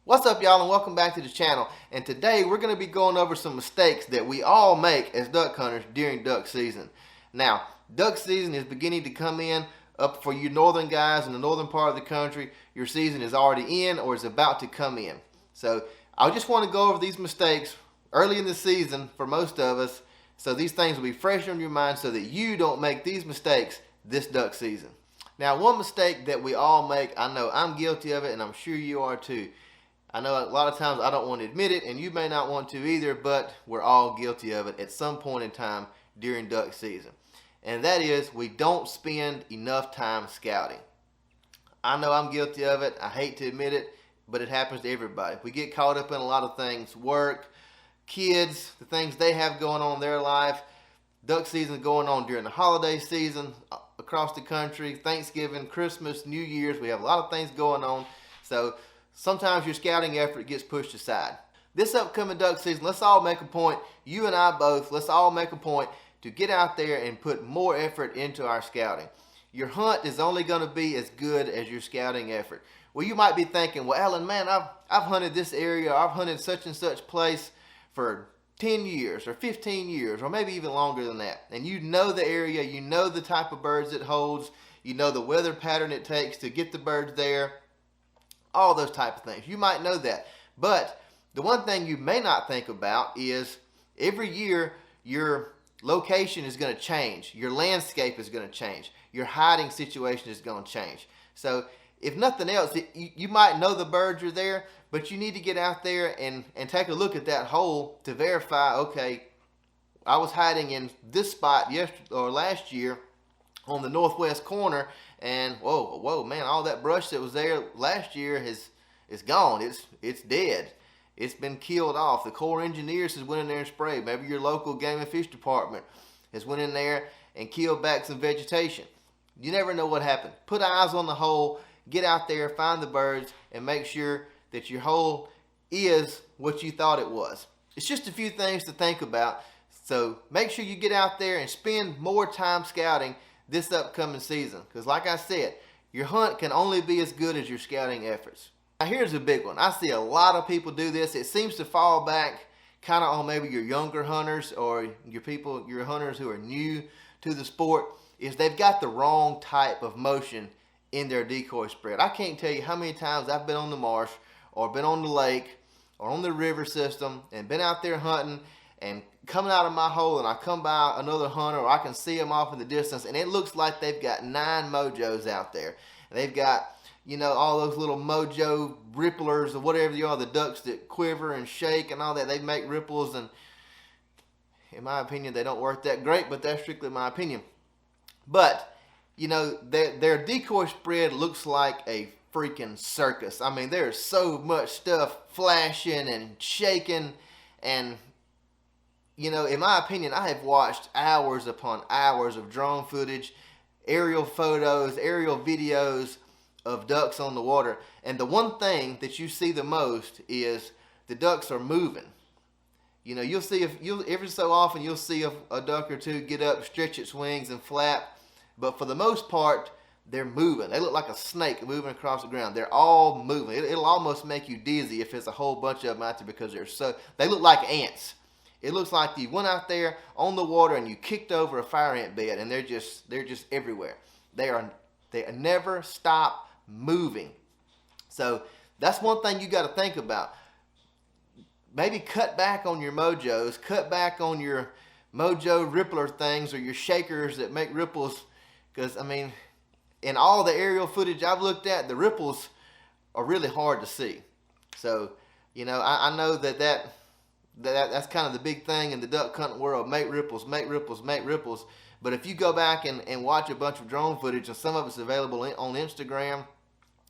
What's up, y'all, and welcome back to the channel. And today we're going to be going over some mistakes that we all make as duck hunters during duck season. Now, duck season is beginning to come in. Up for you northern guys in the northern part of the country, your season is already in or is about to come in. So I just want to go over these mistakes early in the season for most of us, so these things will be fresh on your mind so that you don't make these mistakes this duck season. Now, one mistake that we all make, I know I'm guilty of it and I'm sure you are too. I know a lot of times I don't want to admit it, and you may not want to either, but we're all guilty of it at some point in time during duck season. And that is, we don't spend enough time scouting. I know I'm guilty of it. I hate to admit it, but it happens to everybody. We get caught up in a lot of things: work, kids, the things they have going on in their life. Duck season going on during the holiday season across the country, Thanksgiving, Christmas, New Year's. We have a lot of things going on. So sometimes your scouting effort gets pushed aside. This upcoming duck season, let's all make a point, you and I both, let's all make a point to get out there and put more effort into our scouting. Your hunt is only going to be as good as your scouting effort. Well, you might be thinking, well, Alan, man, I've hunted this area, I've hunted such and such place for 10 years or 15 years or maybe even longer than that. And you know the area, you know the type of birds it holds, you know the weather pattern it takes to get the birds there. All those type of things. You might know that. But the one thing you may not think about is every year your location is going to change. Your landscape is going to change. Your hiding situation is going to change. So if nothing else, you might know the birds are there, but you need to get out there and take a look at that hole to verify, okay, I was hiding in this spot last year on the northwest corner, and whoa, man, all that brush that was there last year is gone. It's dead. It's been killed off. The Corps of Engineers has went in there and sprayed. Maybe your local Game and Fish Department has went in there and killed back some vegetation. You never know what happened. Put eyes on the hole, get out there, find the birds, and make sure that your hole is what you thought it was. It's just a few things to think about. So make sure you get out there and spend more time scouting this upcoming season, because like I said, your hunt can only be as good as your scouting efforts. Now here's a big one. I see a lot of people do this. It seems to fall back kind of on maybe your younger hunters or your hunters who are new to the sport, is they've got the wrong type of motion in their decoy spread. I can't tell you how many times I've been on the marsh or been on the lake or on the river system and been out there hunting and coming out of my hole, and I come by another hunter, or I can see them off in the distance, and it looks like they've got 9 mojos out there. And they've got, you know, all those little mojo ripplers or whatever they are, the ducks that quiver and shake and all that. They make ripples, and in my opinion, they don't work that great, but that's strictly my opinion. But, you know, their decoy spread looks like a freaking circus. I mean, there's so much stuff flashing and shaking, and you know, in my opinion, I have watched hours upon hours of drone footage, aerial photos, aerial videos of ducks on the water. And the one thing that you see the most is the ducks are moving. You know, every so often you'll see a duck or two get up, stretch its wings and flap. But for the most part, they're moving. They look like a snake moving across the ground. They're all moving. It'll almost make you dizzy if there's a whole bunch of them out there, because they look like ants. It looks like you went out there on the water and you kicked over a fire ant bed, and they're just everywhere. They never stop moving. So that's one thing you got to think about. Maybe cut back on your mojos, cut back on your mojo rippler things or your shakers that make ripples, because I mean, in all the aerial footage I've looked at, the ripples are really hard to see. So, you know, I know that's kind of the big thing in the duck hunting world: make ripples, make ripples, make ripples. But if you go back and watch a bunch of drone footage, and some of it's available on Instagram,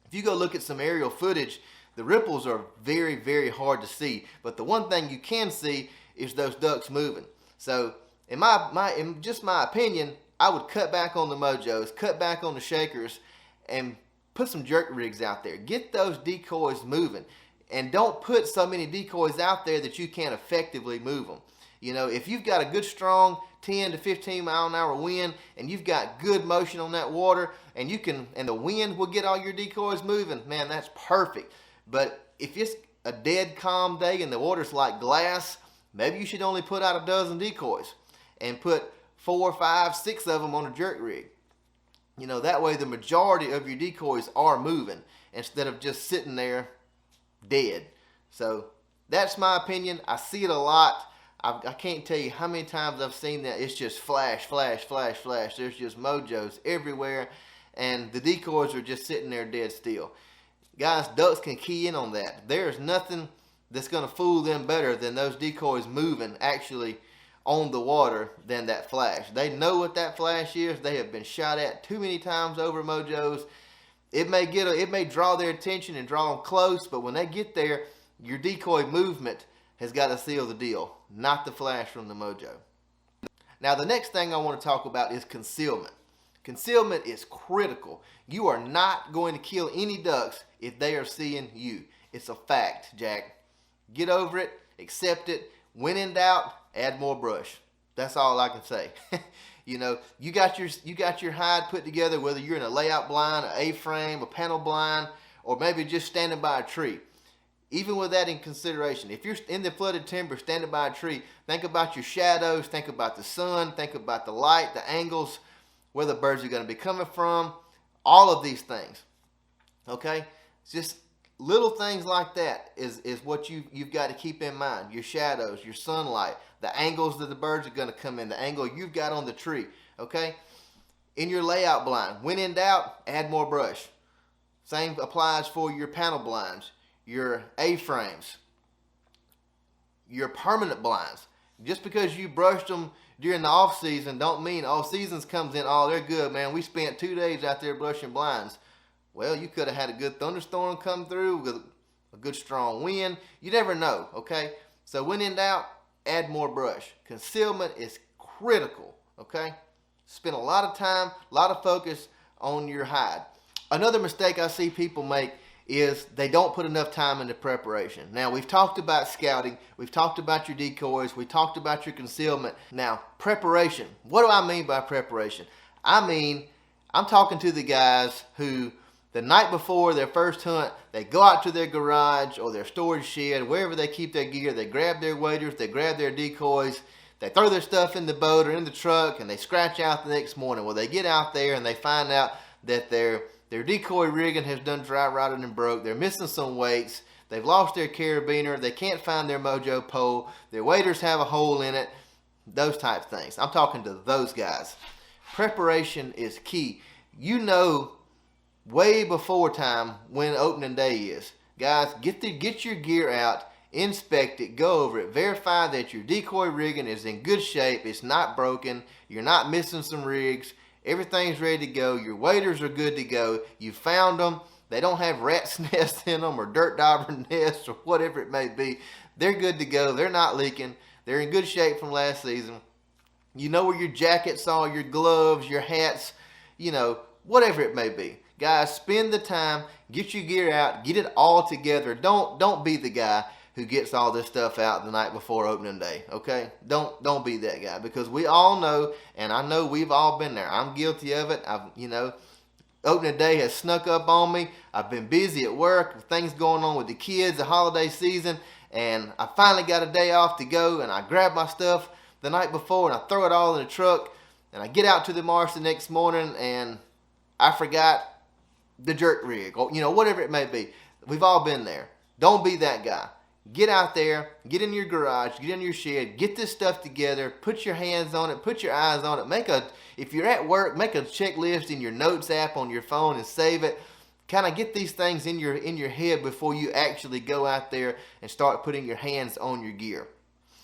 if you go look at some aerial footage, the ripples are very, very hard to see. But the one thing you can see is those ducks moving. So in just my opinion, I would cut back on the mojos, cut back on the shakers, and put some jerk rigs out there. Get those decoys moving. And don't put so many decoys out there that you can't effectively move them. You know, if you've got a good strong 10 to 15 mile an hour wind and you've got good motion on that water, and the wind will get all your decoys moving, man, that's perfect. But if it's a dead calm day and the water's like glass, maybe you should only put out a dozen decoys and put 4, 5, 6 of them on a jerk rig. You know, that way the majority of your decoys are moving instead of just sitting there dead. So that's my opinion. I see it a lot. I can't tell you how many times I've seen that. It's just flash, flash, flash, flash. There's just mojos everywhere, and the decoys are just sitting there dead still. Guys, ducks can key in on that. There's nothing that's going to fool them better than those decoys moving actually on the water than that flash. They know what that flash is. They have been shot at too many times over mojos. It may draw their attention and draw them close, but when they get there, your decoy movement has got to seal the deal, not the flash from the mojo. Now, the next thing I want to talk about is concealment. Concealment is critical. You are not going to kill any ducks if they are seeing you. It's a fact, Jack. Get over it, accept it. When in doubt, add more brush. That's all I can say. You know, you got your hide put together, whether you're in a layout blind, an A-frame, a panel blind, or maybe just standing by a tree. Even with that in consideration, if you're in the flooded timber standing by a tree, think about your shadows, think about the sun, think about the light, the angles, where the birds are going to be coming from, all of these things. Okay? It's just little things like that is what you've got to keep in mind. Your shadows, your sunlight, the angles that the birds are going to come in, the angle you've got on the tree. Okay? In your layout blind, when in doubt, add more brush. Same applies for your panel blinds, your A-frames, your permanent blinds. Just because you brushed them during the off season don't mean all seasons comes in, oh, they're good, man. We spent 2 days out there brushing blinds. Well, you could have had a good thunderstorm come through with a good strong wind. You never know, okay? So when in doubt, add more brush. Concealment is critical, okay? Spend a lot of time, a lot of focus on your hide. Another mistake I see people make is they don't put enough time into preparation. Now, we've talked about scouting, we've talked about your decoys, we talked about your concealment. Now, preparation. What do I mean by preparation? I mean, I'm talking to the guys who the night before their first hunt, they go out to their garage or their storage shed, wherever they keep their gear, they grab their waders, they grab their decoys, they throw their stuff in the boat or in the truck, and they scratch out the next morning. Well, they get out there and they find out that their decoy rigging has done dry rotted and broke. They're missing some weights. They've lost their carabiner. They can't find their mojo pole. Their waders have a hole in it. Those type things. I'm talking to those guys. Preparation is key. You know way before time when opening day is. Guys, get your gear out, inspect it, go over it, verify that your decoy rigging is in good shape, it's not broken, you're not missing some rigs, everything's ready to go, your waders are good to go, you found them, they don't have rat's nests in them or dirt dauber nests or whatever it may be. They're good to go, they're not leaking, they're in good shape from last season. You know where your jackets are, your gloves, your hats, you know, whatever it may be. Guys, spend the time, get your gear out, get it all together. Don't be the guy who gets all this stuff out the night before opening day, okay? Don't be that guy, because we all know, and I know we've all been there. I'm guilty of it. Opening day has snuck up on me. I've been busy at work, things going on with the kids, the holiday season, and I finally got a day off to go, and I grab my stuff the night before, and I throw it all in the truck, and I get out to the marsh the next morning, and I forgot the jerk rig, or whatever it may be. We've all been there. Don't be that guy. Get out there, get in your garage, get in your shed, get this stuff together, put your hands on it, put your eyes on it. If you're at work, make a checklist in your notes app on your phone and save it. Kind of get these things in your head before you actually go out there and start putting your hands on your gear.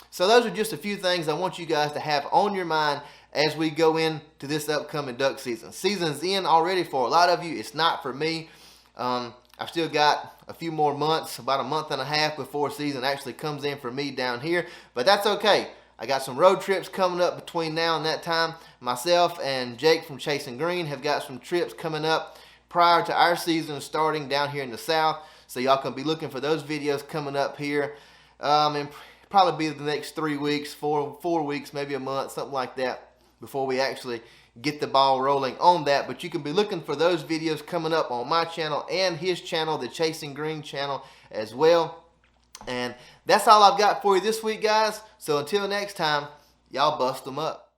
So those are just a few things I want you guys to have on your mind as we go into this upcoming duck season. Season's in already for a lot of you. It's not for me. I've still got a few more months, about a month and a half before season actually comes in for me down here. But that's okay. I got some road trips coming up between now and that time. Myself and Jake from Chasing Green have got some trips coming up prior to our season starting down here in the south. So y'all can be looking for those videos coming up here. And probably be the next 3 weeks, four weeks, maybe a month, something like that, before we actually get the ball rolling on that. But you can be looking for those videos coming up on my channel and his channel, the Chasing Green channel, as well. And that's all I've got for you this week, guys. So until next time, y'all bust them up.